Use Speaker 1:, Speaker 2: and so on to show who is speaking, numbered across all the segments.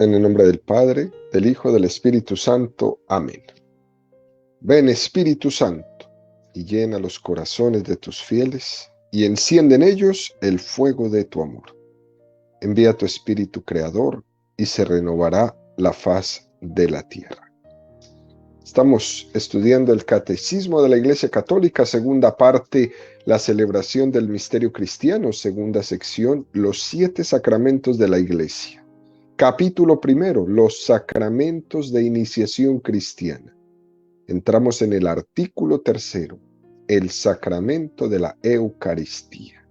Speaker 1: En el nombre del Padre, del Hijo, del Espíritu Santo. Amén. Ven, Espíritu Santo, y llena los corazones de tus fieles, y enciende en ellos el fuego de tu amor. Envía tu Espíritu Creador, y se renovará la faz de la tierra. Estamos estudiando el Catecismo de la Iglesia Católica, segunda parte, la celebración del misterio cristiano, segunda sección, los 7 sacramentos de la Iglesia. Capítulo primero, los sacramentos de iniciación cristiana. Entramos en el artículo 3, el sacramento de la Eucaristía.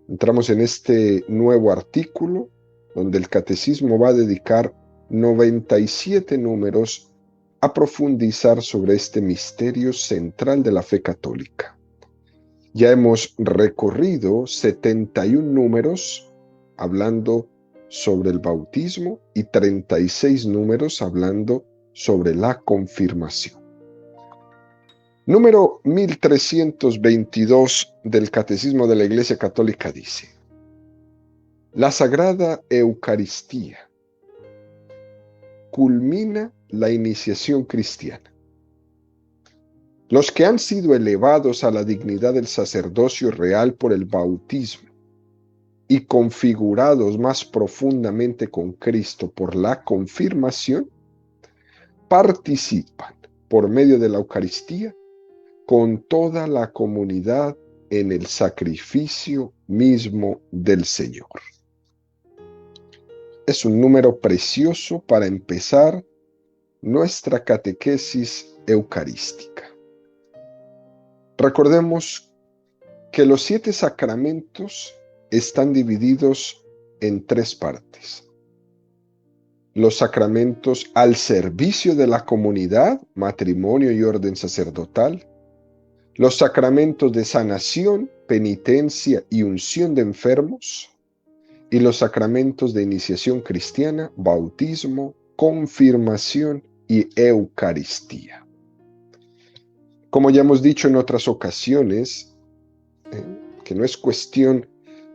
Speaker 1: Entramos en este nuevo artículo, donde el Catecismo va a dedicar 97 números a profundizar sobre este misterio central de la fe católica. Ya hemos recorrido 71 números hablando sobre el bautismo y 36 números hablando sobre la confirmación. Número 1322 del Catecismo de la Iglesia Católica dice: la Sagrada Eucaristía culmina la iniciación cristiana. Los que han sido elevados a la dignidad del sacerdocio real por el bautismo y configurados más profundamente con Cristo por la confirmación, participan por medio de la Eucaristía con toda la comunidad en el sacrificio mismo del Señor. Es un número precioso para empezar nuestra catequesis eucarística. Recordemos que los 7 sacramentos están divididos en 3 partes. Los sacramentos al servicio de la comunidad, matrimonio y orden sacerdotal. Los sacramentos de sanación, penitencia y unción de enfermos. Y los sacramentos de iniciación cristiana, bautismo, confirmación y Eucaristía. Como ya hemos dicho en otras ocasiones, que no es cuestión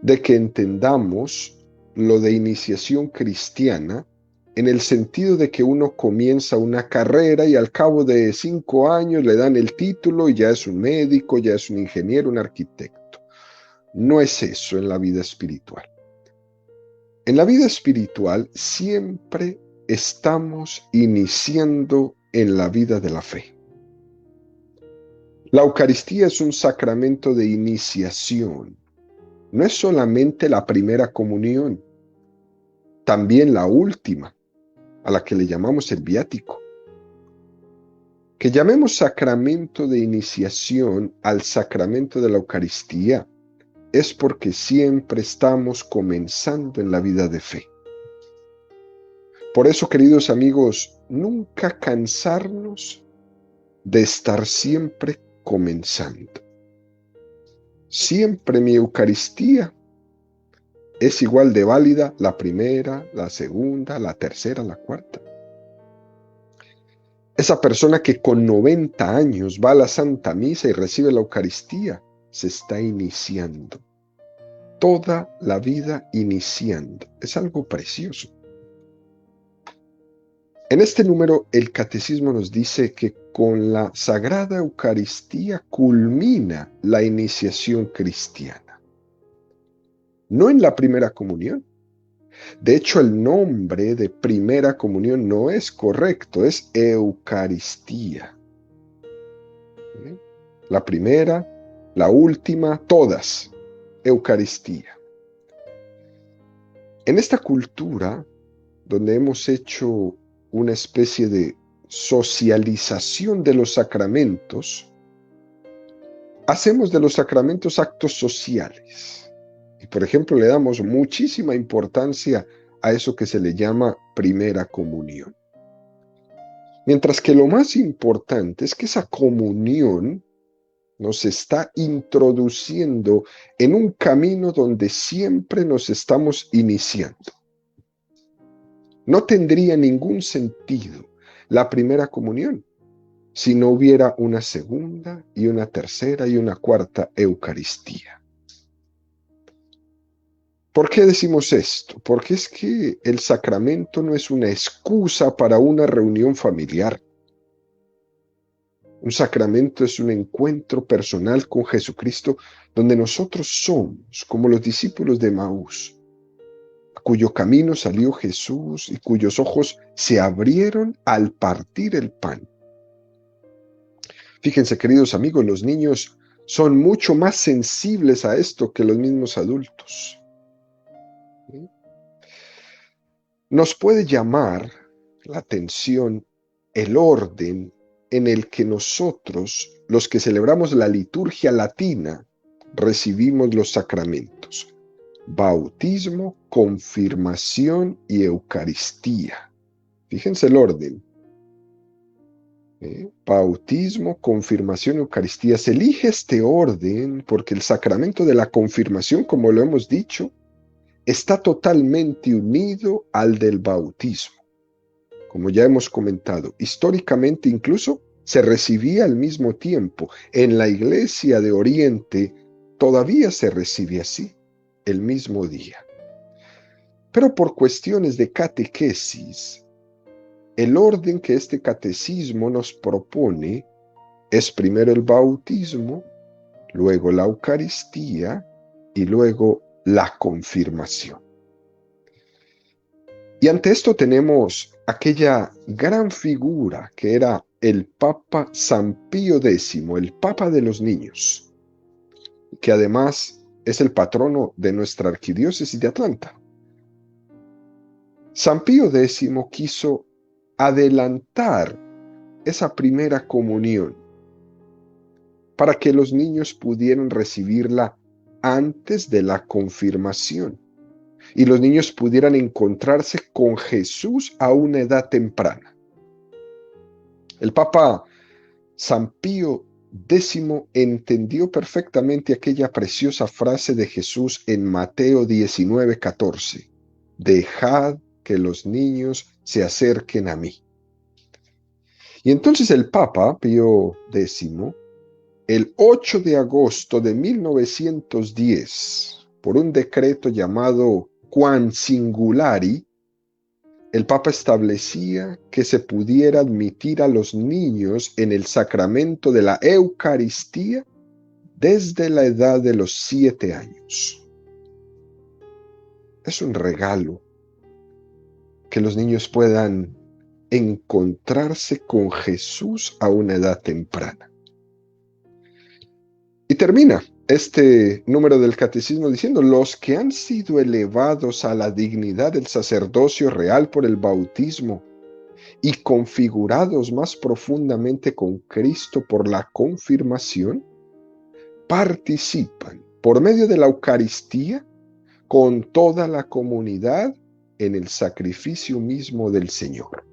Speaker 1: de que entendamos lo de iniciación cristiana en el sentido de que uno comienza una carrera y al cabo de 5 años le dan el título y ya es un médico, ya es un ingeniero, un arquitecto. No es eso en la vida espiritual. En la vida espiritual siempre estamos iniciando en la vida de la fe. La Eucaristía es un sacramento de iniciación. No es solamente la primera comunión, también la última, a la que le llamamos el viático. Que llamemos sacramento de iniciación al sacramento de la Eucaristía es porque siempre estamos comenzando en la vida de fe. Por eso, queridos amigos, nunca cansarnos de estar siempre comenzando. Siempre mi Eucaristía es igual de válida la primera, la segunda, la tercera, la cuarta. Esa persona que con 90 años va a la Santa Misa y recibe la Eucaristía, se está iniciando. Toda la vida iniciando. Es algo precioso. En este número, el Catecismo nos dice que con la Sagrada Eucaristía culmina la iniciación cristiana. No en la primera comunión. De hecho, el nombre de primera comunión no es correcto, es Eucaristía. La primera, la última, todas, Eucaristía. En esta cultura, donde hemos hecho una especie de socialización de los sacramentos, hacemos de los sacramentos actos sociales. Y, por ejemplo, le damos muchísima importancia a eso que se le llama primera comunión. Mientras que lo más importante es que esa comunión nos está introduciendo en un camino donde siempre nos estamos iniciando. No tendría ningún sentido la primera comunión si no hubiera una segunda y una tercera y una cuarta Eucaristía. ¿Por qué decimos esto? Porque es que el sacramento no es una excusa para una reunión familiar. Un sacramento es un encuentro personal con Jesucristo donde nosotros somos como los discípulos de Maús, a cuyo camino salió Jesús y cuyos ojos se abrieron al partir el pan. Fíjense, queridos amigos, los niños son mucho más sensibles a esto que los mismos adultos. Nos puede llamar la atención el orden en el que nosotros, los que celebramos la liturgia latina, recibimos los sacramentos: bautismo, confirmación y Eucaristía. Fíjense el orden. Bautismo, confirmación, Eucaristía. Se elige este orden porque el sacramento de la confirmación, como lo hemos dicho, está totalmente unido al del bautismo. Como ya hemos comentado, históricamente incluso se recibía al mismo tiempo. En la Iglesia de Oriente todavía se recibe así, el mismo día. Pero por cuestiones de catequesis, el orden que este catecismo nos propone es primero el bautismo, luego la Eucaristía y luego la confirmación. Y ante esto tenemos aquella gran figura que era el Papa San Pío X, el Papa de los niños, que además es el patrono de nuestra arquidiócesis de Atlanta. San Pío X quiso adelantar esa primera comunión para que los niños pudieran recibirla antes de la confirmación y los niños pudieran encontrarse con Jesús a una edad temprana. El Papa San Pío X entendió perfectamente aquella preciosa frase de Jesús en Mateo 19:14: dejad que los niños se acerquen a mí. Y entonces el Papa Pío X, el 8 de agosto de 1910, por un decreto llamado Quam Singulari, el Papa establecía que se pudiera admitir a los niños en el sacramento de la Eucaristía desde la edad de los 7 años. Es un regalo que los niños puedan encontrarse con Jesús a una edad temprana. Y termina este número del catecismo diciendo: los que han sido elevados a la dignidad del sacerdocio real por el bautismo y configurados más profundamente con Cristo por la confirmación, participan por medio de la Eucaristía con toda la comunidad en el sacrificio mismo del Señor.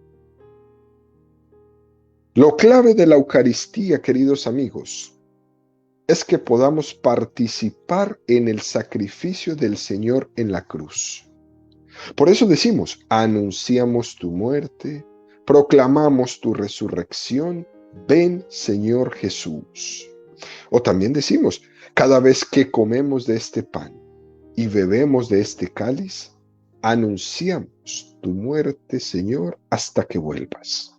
Speaker 1: Lo clave de la Eucaristía, queridos amigos, es que podamos participar en el sacrificio del Señor en la cruz. Por eso decimos: anunciamos tu muerte, proclamamos tu resurrección, ven Señor Jesús. O también decimos: cada vez que comemos de este pan y bebemos de este cáliz, anunciamos tu muerte, Señor, hasta que vuelvas.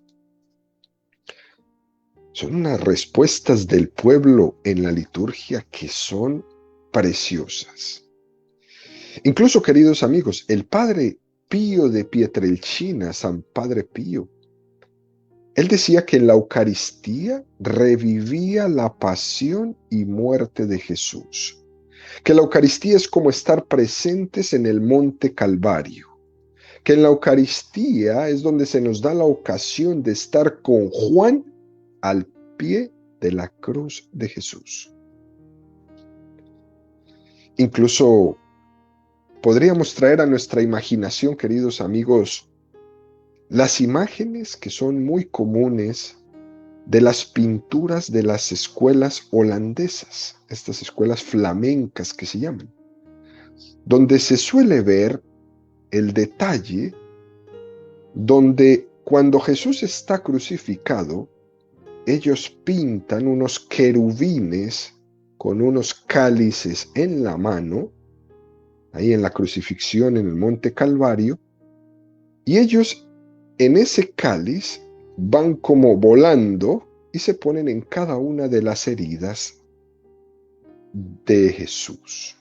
Speaker 1: Son unas respuestas del pueblo en la liturgia que son preciosas. Incluso, queridos amigos, el Padre Pío de Pietrelcina, San Padre Pío, él decía que en la Eucaristía revivía la pasión y muerte de Jesús, que la Eucaristía es como estar presentes en el Monte Calvario, que en la Eucaristía es donde se nos da la ocasión de estar con Juan al pie de la cruz de Jesús. Incluso podríamos traer a nuestra imaginación, queridos amigos, las imágenes que son muy comunes de las pinturas de las escuelas holandesas, estas escuelas flamencas que se llaman, donde se suele ver el detalle donde cuando Jesús está crucificado, ellos pintan unos querubines con unos cálices en la mano, ahí en la crucifixión en el monte Calvario, y ellos en ese cáliz van como volando y se ponen en cada una de las heridas de Jesús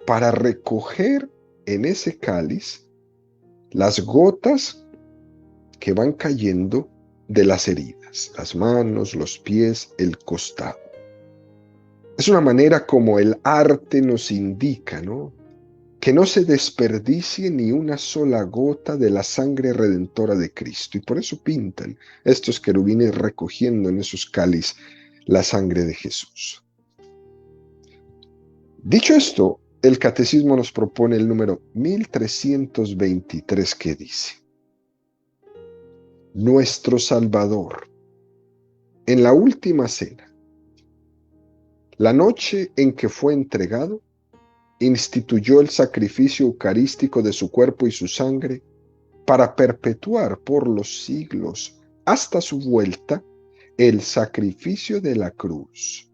Speaker 1: para recoger en ese cáliz las gotas que van cayendo de las heridas, las manos, los pies, el costado. Es una manera como el arte nos indica, ¿no? Que no se desperdicie ni una sola gota de la sangre redentora de Cristo. Y por eso pintan estos querubines recogiendo en esos cáliz la sangre de Jesús. Dicho esto, el catecismo nos propone el número 1323 que dice: nuestro Salvador, en la última cena, la noche en que fue entregado, instituyó el sacrificio eucarístico de su cuerpo y su sangre para perpetuar por los siglos hasta su vuelta el sacrificio de la cruz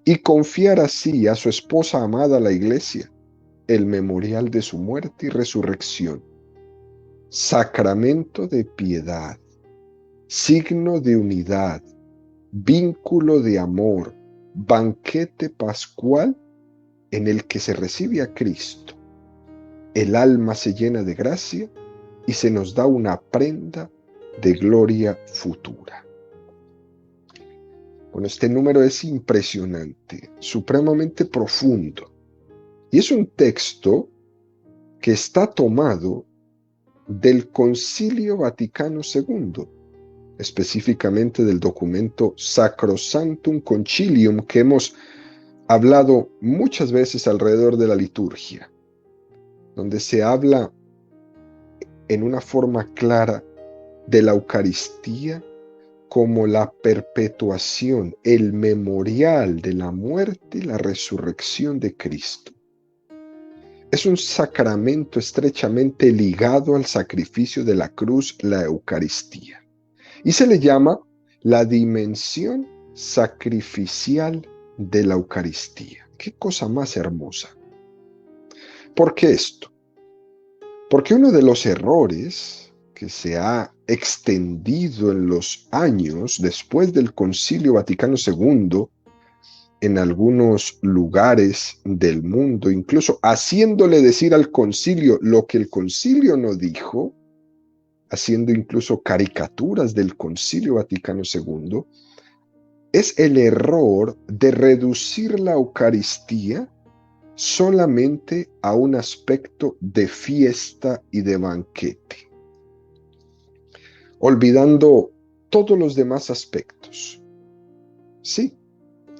Speaker 1: y confiar así a su esposa amada la Iglesia el memorial de su muerte y resurrección, sacramento de piedad, signo de unidad, vínculo de amor, banquete pascual en el que se recibe a Cristo. El alma se llena de gracia y se nos da una prenda de gloria futura. Bueno, este número es impresionante, supremamente profundo. Y es un texto que está tomado del Concilio Vaticano II, específicamente del documento Sacrosanctum Concilium, que hemos hablado muchas veces alrededor de la liturgia, donde se habla en una forma clara de la Eucaristía como la perpetuación, el memorial de la muerte y la resurrección de Cristo. Es un sacramento estrechamente ligado al sacrificio de la cruz, la Eucaristía, y se le llama la dimensión sacrificial de la Eucaristía. ¡Qué cosa más hermosa! ¿Por qué esto? Porque uno de los errores que se ha extendido en los años después del Concilio Vaticano II en algunos lugares del mundo, incluso haciéndole decir al concilio lo que el concilio no dijo, haciendo incluso caricaturas del Concilio Vaticano II, es el error de reducir la Eucaristía solamente a un aspecto de fiesta y de banquete, olvidando todos los demás aspectos. Sí,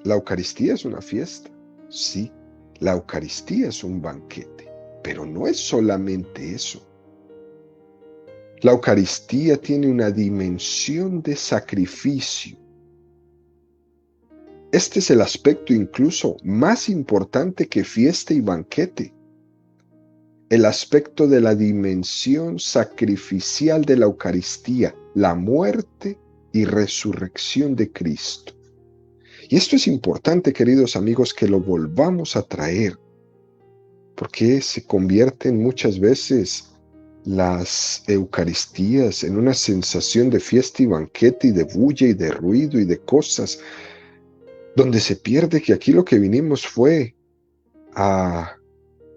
Speaker 1: la Eucaristía es una fiesta, sí, la Eucaristía es un banquete, pero no es solamente eso. La Eucaristía tiene una dimensión de sacrificio. Este es el aspecto incluso más importante que fiesta y banquete. El aspecto de la dimensión sacrificial de la Eucaristía, la muerte y resurrección de Cristo. Y esto es importante, queridos amigos, que lo volvamos a traer, porque se convierten muchas veces las Eucaristías en una sensación de fiesta y banquete y de bulla y de ruido y de cosas, donde se pierde que aquí lo que vinimos fue a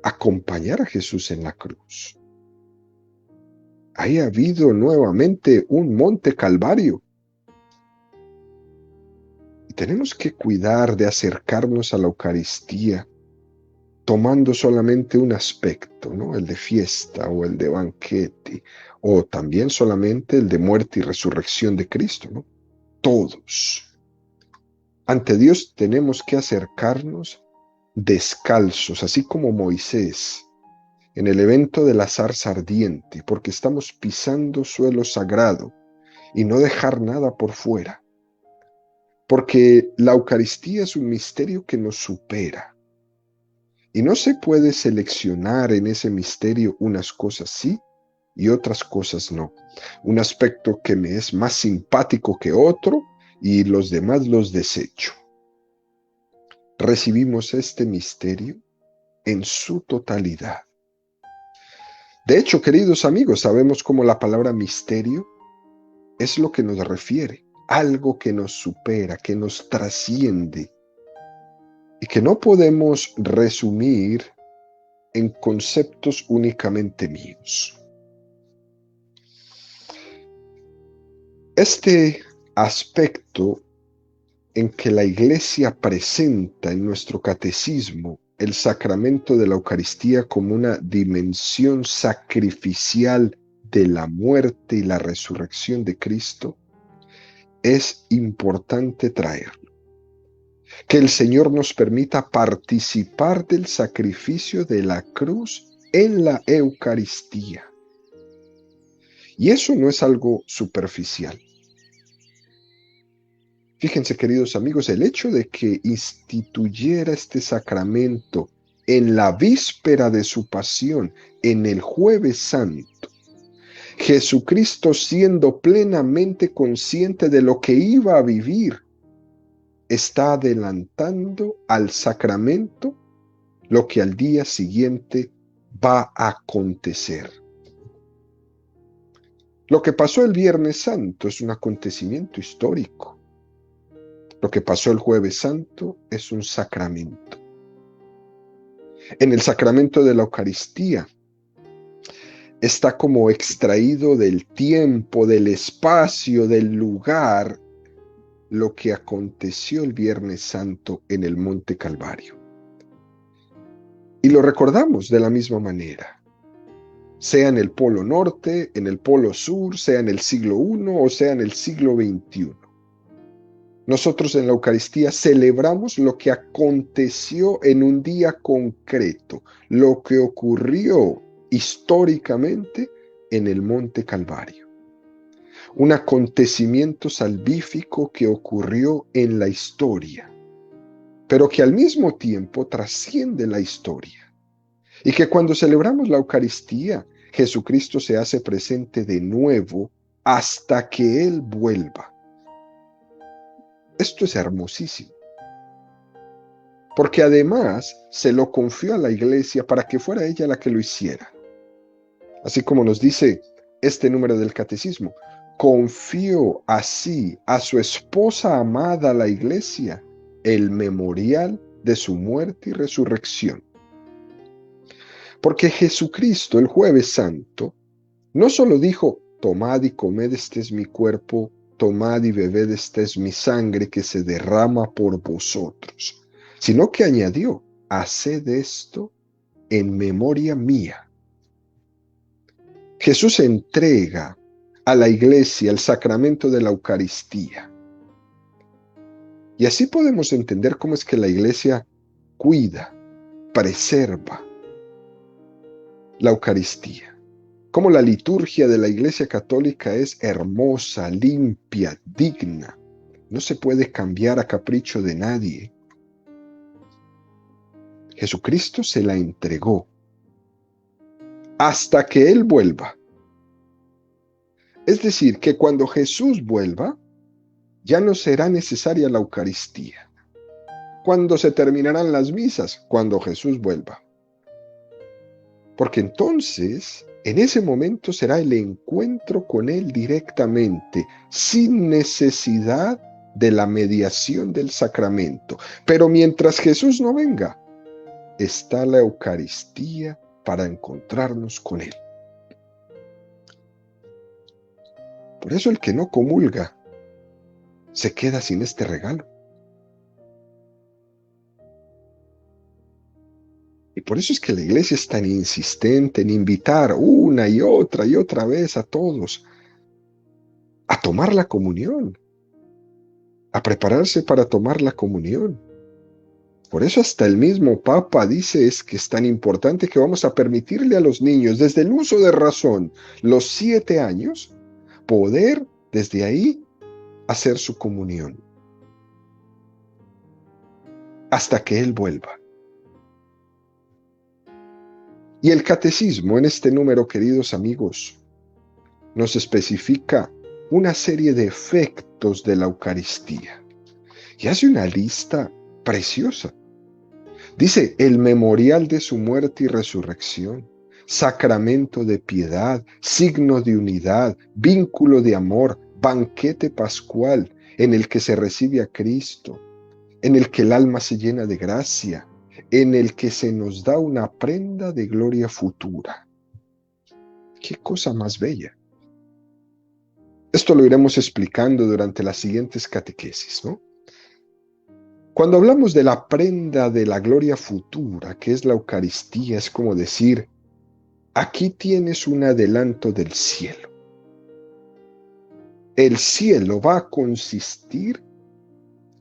Speaker 1: acompañar a Jesús en la cruz. Ahí ha habido nuevamente un monte Calvario. Y tenemos que cuidar de acercarnos a la Eucaristía tomando solamente un aspecto, ¿no? El de fiesta o el de banquete, o también solamente el de muerte y resurrección de Cristo, ¿no? Todos. Ante Dios tenemos que acercarnos descalzos, así como Moisés en el evento de la zarza ardiente, porque estamos pisando suelo sagrado y no dejar nada por fuera. Porque la Eucaristía es un misterio que nos supera. Y no se puede seleccionar en ese misterio unas cosas sí y otras cosas no. Un aspecto que me es más simpático que otro y los demás los desecho. Recibimos este misterio en su totalidad. De hecho, queridos amigos, sabemos cómo la palabra misterio es lo que nos refiere, algo que nos supera, que nos trasciende y que no podemos resumir en conceptos únicamente míos. Este aspecto en que la Iglesia presenta en nuestro catecismo el sacramento de la Eucaristía como una dimensión sacrificial de la muerte y la resurrección de Cristo, es importante traerlo. Que el Señor nos permita participar del sacrificio de la cruz en la Eucaristía. Y eso no es algo superficial. Fíjense, queridos amigos, el hecho de que instituyera este sacramento en la víspera de su pasión, en el Jueves Santo, Jesucristo siendo plenamente consciente de lo que iba a vivir, está adelantando al sacramento lo que al día siguiente va a acontecer. Lo que pasó el Viernes Santo es un acontecimiento histórico. Lo que pasó el Jueves Santo es un sacramento. En el sacramento de la Eucaristía está como extraído del tiempo, del espacio, del lugar, lo que aconteció el Viernes Santo en el Monte Calvario. Y lo recordamos de la misma manera, sea en el Polo Norte, en el Polo Sur, sea en el siglo I o sea en el siglo XXI. Nosotros en la Eucaristía celebramos lo que aconteció en un día concreto, lo que ocurrió históricamente en el Monte Calvario. Un acontecimiento salvífico que ocurrió en la historia, pero que al mismo tiempo trasciende la historia. Y que cuando celebramos la Eucaristía, Jesucristo se hace presente de nuevo hasta que Él vuelva. Esto es hermosísimo, porque además se lo confió a la Iglesia para que fuera ella la que lo hiciera. Así como nos dice este número del Catecismo, confió así a su esposa amada, la Iglesia, el memorial de su muerte y resurrección. Porque Jesucristo el Jueves Santo no solo dijo, tomad y comed, este es mi cuerpo, tomad y bebed, esta es mi sangre que se derrama por vosotros, sino que añadió, haced esto en memoria mía. Jesús entrega a la Iglesia el sacramento de la Eucaristía. Y así podemos entender cómo es que la Iglesia cuida, preserva la Eucaristía. Cómo la liturgia de la Iglesia Católica es hermosa, limpia, digna. No se puede cambiar a capricho de nadie. Jesucristo se la entregó hasta que Él vuelva. Es decir, que cuando Jesús vuelva, ya no será necesaria la Eucaristía. Cuando se terminarán las misas, cuando Jesús vuelva. Porque entonces, en ese momento será el encuentro con Él directamente, sin necesidad de la mediación del sacramento. Pero mientras Jesús no venga, está la Eucaristía para encontrarnos con Él. Por eso el que no comulga se queda sin este regalo. Y por eso es que la Iglesia es tan insistente en invitar una y otra vez a todos a tomar la comunión, a prepararse para tomar la comunión. Por eso hasta el mismo Papa dice es que es tan importante que vamos a permitirle a los niños, desde el uso de razón, los 7 años, poder desde ahí hacer su comunión. Hasta que Él vuelva. Y el catecismo en este número, queridos amigos, nos especifica una serie de efectos de la Eucaristía. Y hace una lista preciosa Dice, el memorial de su muerte y resurrección, sacramento de piedad, signo de unidad, vínculo de amor, banquete pascual en el que se recibe a Cristo, en el que el alma se llena de gracia, en el que se nos da una prenda de gloria futura. ¡Qué cosa más bella! Esto lo iremos explicando durante las siguientes catequesis, ¿no? Cuando hablamos de la prenda de la gloria futura, que es la Eucaristía, es como decir, aquí tienes un adelanto del cielo. El cielo va a consistir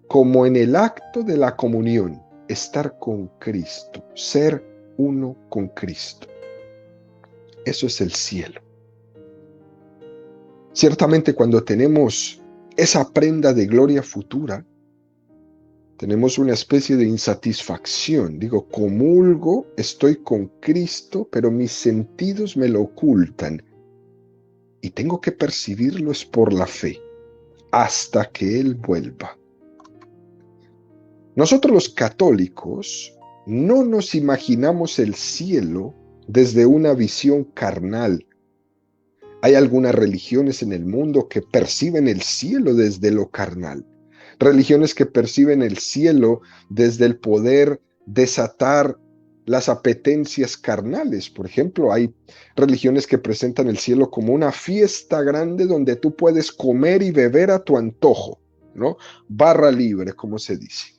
Speaker 1: como en el acto de la comunión, estar con Cristo, ser uno con Cristo. Eso es el cielo. Ciertamente cuando tenemos esa prenda de gloria futura, tenemos una especie de insatisfacción. Digo, comulgo, estoy con Cristo, pero mis sentidos me lo ocultan. Y tengo que percibirlos por la fe, hasta que Él vuelva. Nosotros los católicos no nos imaginamos el cielo desde una visión carnal. Hay algunas religiones en el mundo que perciben el cielo desde lo carnal. Religiones que perciben el cielo desde el poder desatar las apetencias carnales. Por ejemplo, hay religiones que presentan el cielo como una fiesta grande donde tú puedes comer y beber a tu antojo, ¿no? Barra libre, como se dice.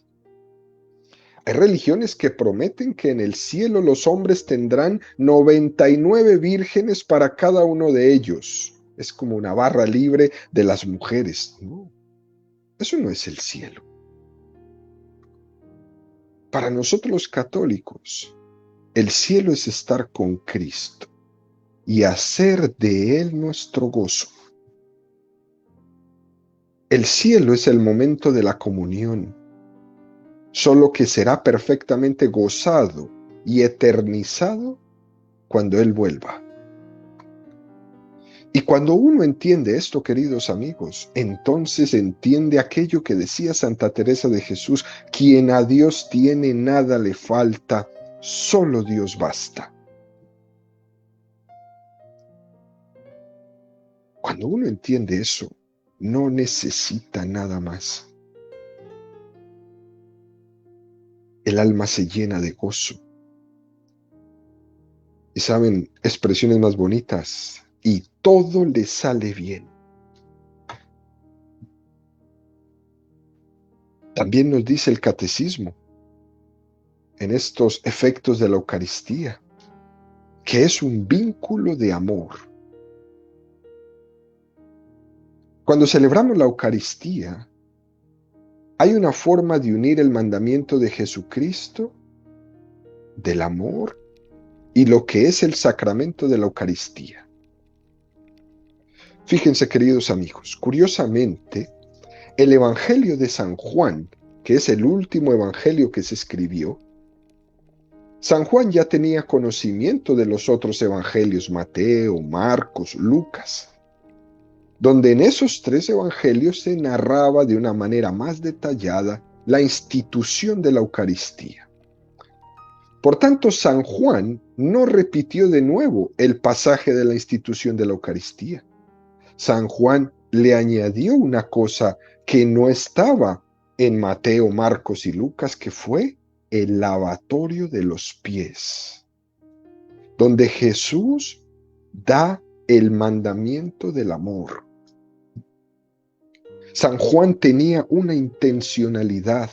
Speaker 1: Hay religiones que prometen que en el cielo los hombres tendrán 99 vírgenes para cada uno de ellos. Es como una barra libre de las mujeres. No, eso no es el cielo. Para nosotros los católicos, el cielo es estar con Cristo y hacer de Él nuestro gozo. El cielo es el momento de la comunión, solo que será perfectamente gozado y eternizado cuando Él vuelva. Y cuando uno entiende esto, queridos amigos, entonces entiende aquello que decía Santa Teresa de Jesús: quien a Dios tiene, nada le falta, solo Dios basta. Cuando uno entiende eso, no necesita nada más. El alma se llena de gozo. Y saben, expresiones más bonitas, y todo le sale bien. También nos dice el catecismo, en estos efectos de la Eucaristía, que es un vínculo de amor. Cuando celebramos la Eucaristía, hay una forma de unir el mandamiento de Jesucristo, del amor, y lo que es el sacramento de la Eucaristía. Fíjense, queridos amigos, curiosamente, el Evangelio de San Juan, que es el último evangelio que se escribió, San Juan ya tenía conocimiento de los otros evangelios, Mateo, Marcos, Lucas, donde en esos tres evangelios se narraba de una manera más detallada la institución de la Eucaristía. Por tanto, San Juan no repitió de nuevo el pasaje de la institución de la Eucaristía. San Juan le añadió una cosa que no estaba en Mateo, Marcos y Lucas, que fue el lavatorio de los pies, donde Jesús da el mandamiento del amor. San Juan tenía una intencionalidad: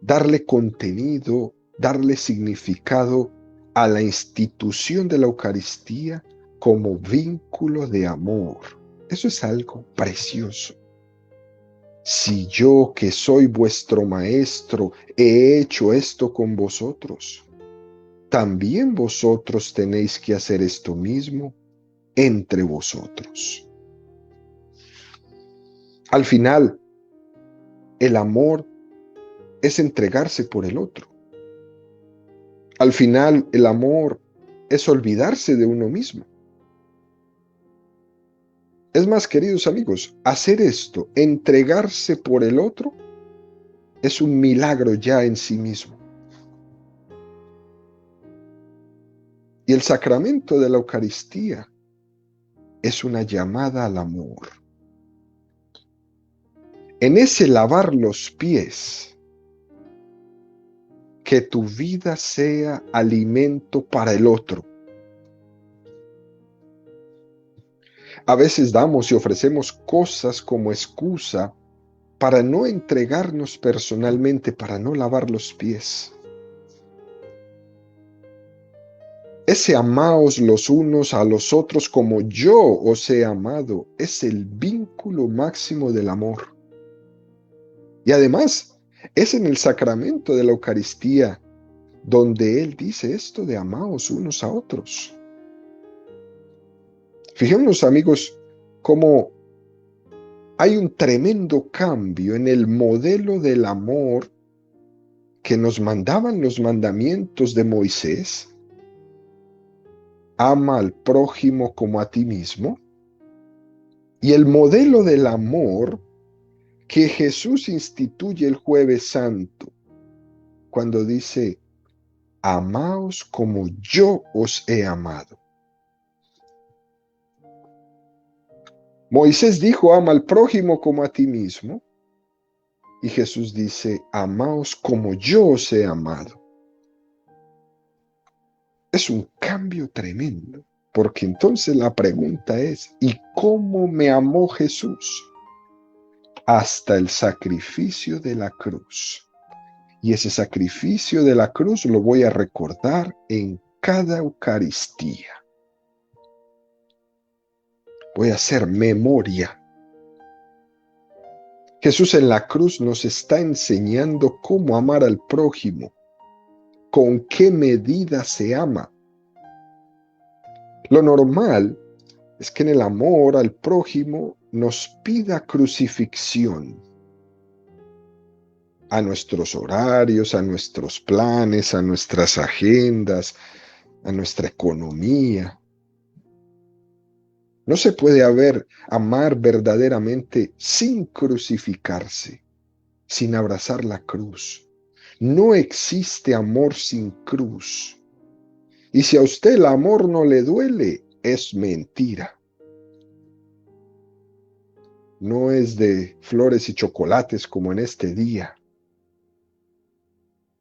Speaker 1: darle contenido, darle significado a la institución de la Eucaristía como vínculo de amor. Eso es algo precioso. Si yo, que soy vuestro maestro, he hecho esto con vosotros, también vosotros tenéis que hacer esto mismo entre vosotros. Al final, el amor es entregarse por el otro. Al final, el amor es olvidarse de uno mismo. Es más, queridos amigos, hacer esto, entregarse por el otro, es un milagro ya en sí mismo. Y el sacramento de la Eucaristía es una llamada al amor. En ese lavar los pies, que tu vida sea alimento para el otro. A veces damos y ofrecemos cosas como excusa para no entregarnos personalmente, para no lavar los pies. Ese amaos los unos a los otros como yo os he amado es el vínculo máximo del amor. Y además, es en el sacramento de la Eucaristía donde Él dice esto de amaos unos a otros. Fijémonos, amigos, cómo hay un tremendo cambio en el modelo del amor que nos mandaban los mandamientos de Moisés. Ama al prójimo como a ti mismo. Y el modelo del amor que Jesús instituye el Jueves Santo, cuando dice, amaos como yo os he amado. Moisés dijo, ama al prójimo como a ti mismo. Y Jesús dice, amaos como yo os he amado. Es un cambio tremendo, porque entonces la pregunta es, ¿y cómo me amó Jesús? Hasta el sacrificio de la cruz. Y ese sacrificio de la cruz lo voy a recordar en cada Eucaristía. Voy a hacer memoria. Jesús en la cruz nos está enseñando cómo amar al prójimo, con qué medida se ama. Lo normal es que en el amor al prójimo nos pida crucifixión a nuestros horarios, a nuestros planes, a nuestras agendas, a nuestra economía. No se puede amar verdaderamente sin crucificarse, sin abrazar la cruz. No existe amor sin cruz. Y si a usted el amor no le duele, es mentira. No es de flores y chocolates como en este día.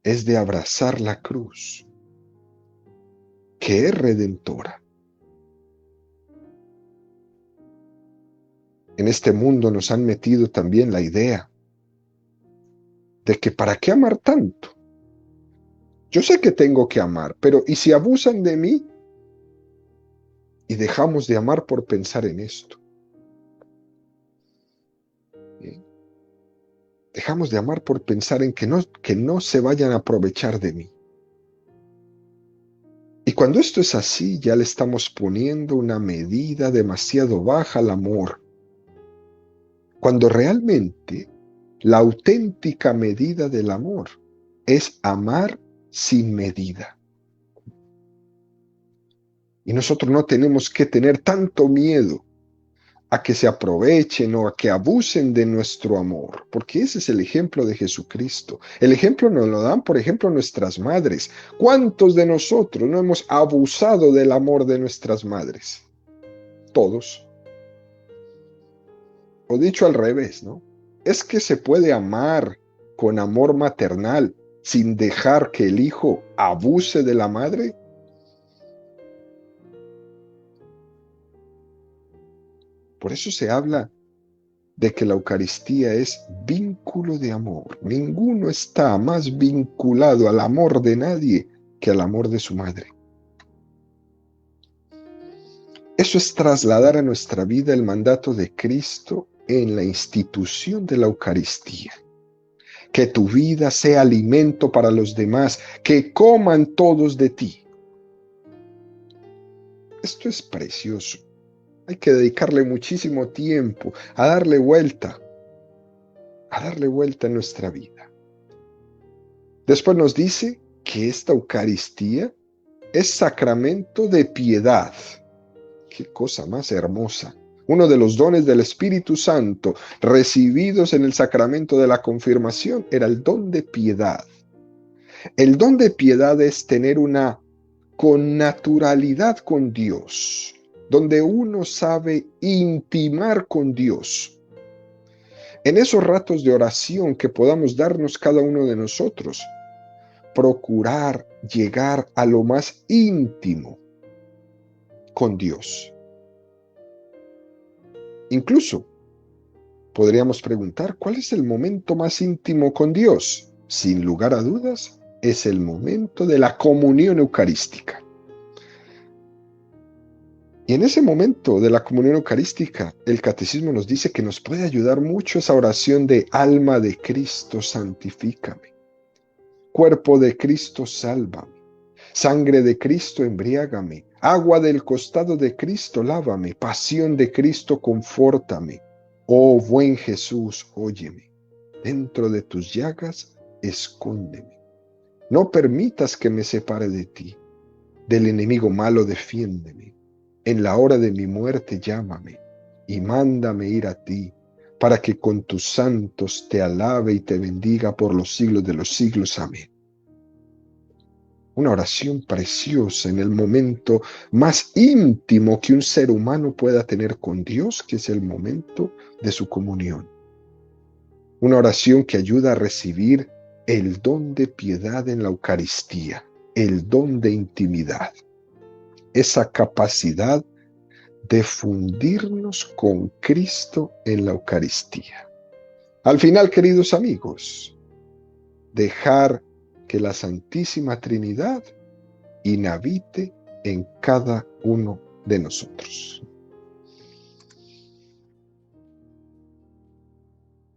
Speaker 1: Es de abrazar la cruz, que es redentora. En este mundo nos han metido también la idea de que ¿para qué amar tanto? Yo sé que tengo que amar, pero ¿y si abusan de mí? Y dejamos de amar por pensar en esto. ¿Sí? Dejamos de amar por pensar en que no se vayan a aprovechar de mí. Y cuando esto es así, ya le estamos poniendo una medida demasiado baja al amor. Cuando realmente la auténtica medida del amor es amar sin medida. Y nosotros no tenemos que tener tanto miedo a que se aprovechen o a que abusen de nuestro amor, porque ese es el ejemplo de Jesucristo. El ejemplo nos lo dan, por ejemplo, nuestras madres. ¿Cuántos de nosotros no hemos abusado del amor de nuestras madres? Todos. O dicho al revés, ¿no? Es que se puede amar con amor maternal sin dejar que el hijo abuse de la madre. Por eso se habla de que la Eucaristía es vínculo de amor. Ninguno está más vinculado al amor de nadie que al amor de su madre. Eso es trasladar a nuestra vida el mandato de Cristo en la institución de la Eucaristía. Que tu vida sea alimento para los demás, que coman todos de ti. Esto es precioso. Hay que dedicarle muchísimo tiempo a darle vuelta en nuestra vida. Después nos dice que esta Eucaristía es sacramento de piedad. Qué cosa más hermosa. Uno de los dones del Espíritu Santo recibidos en el sacramento de la confirmación era el don de piedad. El don de piedad es tener una con naturalidad con Dios, donde uno sabe intimar con Dios. En esos ratos de oración que podamos darnos cada uno de nosotros, procurar llegar a lo más íntimo con Dios. Incluso podríamos preguntar, ¿cuál es el momento más íntimo con Dios? Sin lugar a dudas, es el momento de la comunión eucarística. Y en ese momento de la comunión eucarística, el catecismo nos dice que nos puede ayudar mucho esa oración de alma de Cristo, santifícame. Cuerpo de Cristo, sálvame. Sangre de Cristo, embriágame. Agua del costado de Cristo, lávame. Pasión de Cristo, confórtame. Oh buen Jesús, óyeme. Dentro de tus llagas, escóndeme. No permitas que me separe de ti. Del enemigo malo, defiéndeme. En la hora de mi muerte, llámame y mándame ir a ti, para que con tus santos te alabe y te bendiga por los siglos de los siglos. Amén. Una oración preciosa en el momento más íntimo que un ser humano pueda tener con Dios, que es el momento de su comunión. Una oración que ayuda a recibir el don de piedad en la Eucaristía, el don de intimidad, esa capacidad de fundirnos con Cristo en la Eucaristía. Al final, queridos amigos, dejar que la Santísima Trinidad inhabite en cada uno de nosotros.